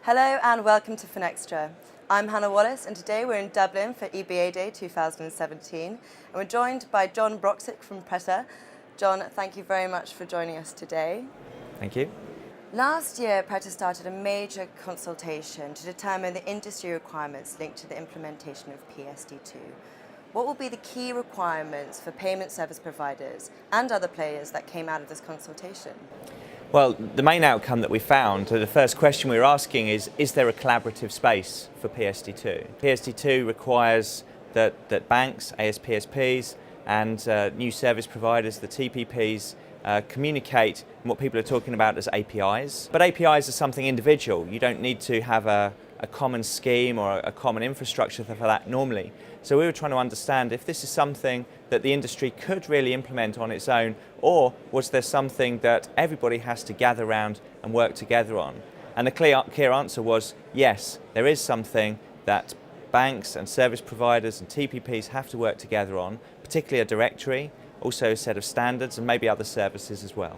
Hello and welcome to Finextra. I'm Hannah Wallace and today we're in Dublin for EBA Day 2017 and we're joined by John Broxis from PRETA. John, thank you very much for joining us today. Thank you. Last year, PRETA started a major consultation to determine the industry requirements linked to the implementation of PSD2. What will be the key requirements for payment service providers and other players that came out of this consultation? Well, the main outcome that we found, the first question we were asking is there a collaborative space for PSD2? PSD2 requires that banks, ASPSPs and new service providers, the TPPs, communicate what people are talking about as APIs. But APIs are something individual. You don't need to have a common scheme or a common infrastructure for that normally. So we were trying to understand if this is something that the industry could really implement on its own, or was there something that everybody has to gather around and work together on? And the clear answer was yes, there is something that banks and service providers and TPPs have to work together on, particularly a directory, also a set of standards and maybe other services as well.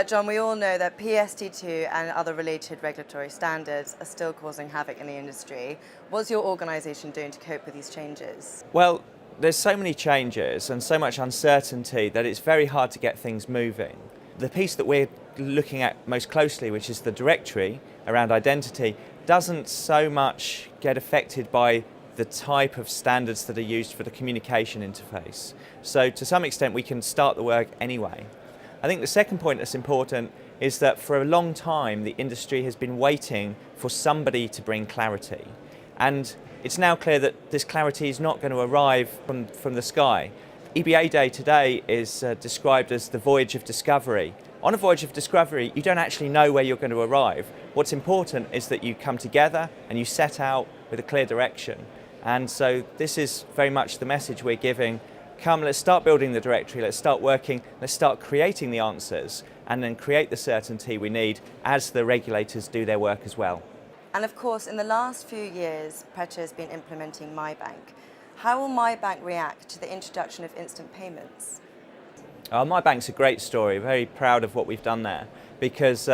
John, we all know that PSD2 and other related regulatory standards are still causing havoc in the industry. What's your organisation doing to cope with these changes? Well, there's so many changes and so much uncertainty that it's very hard to get things moving. The piece that we're looking at most closely, which is the directory around identity, doesn't so much get affected by the type of standards that are used for the communication interface. So to some extent we can start the work anyway. I think the second point that's important is that for a long time the industry has been waiting for somebody to bring clarity. And it's now clear that this clarity is not going to arrive from the sky. EBA Day today is described as the voyage of discovery. On a voyage of discovery, you don't actually know where you're going to arrive. What's important is that you come together and you set out with a clear direction. And so this is very much the message we're giving. Come, let's start building the directory, let's start working, let's start creating the answers and then create the certainty we need as the regulators do their work as well. And of course, in the last few years, PRETA has been implementing MyBank. How will MyBank react to the introduction of instant payments? MyBank's a great story, very proud of what we've done there because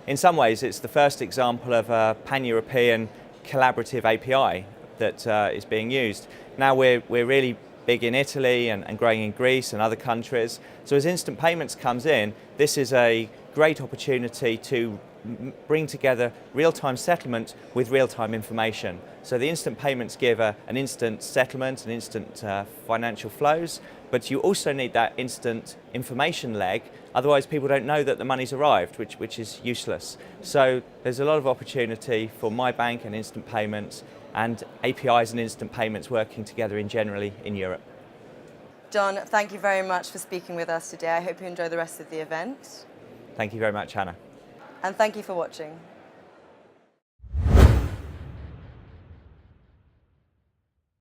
in some ways it's the first example of a pan-European collaborative API that is being used. Now we're really big in Italy and growing in Greece and other countries. So as instant payments comes in, this is a great opportunity to bring together real-time settlement with real-time information. So the instant payments give an instant settlement and instant financial flows, but you also need that instant information leg, otherwise people don't know that the money's arrived, which is useless. So there's a lot of opportunity for MyBank and instant payments and APIs and instant payments working together generally in Europe. John, thank you very much for speaking with us today. I hope you enjoy the rest of the event. Thank you very much, Hannah. And thank you for watching.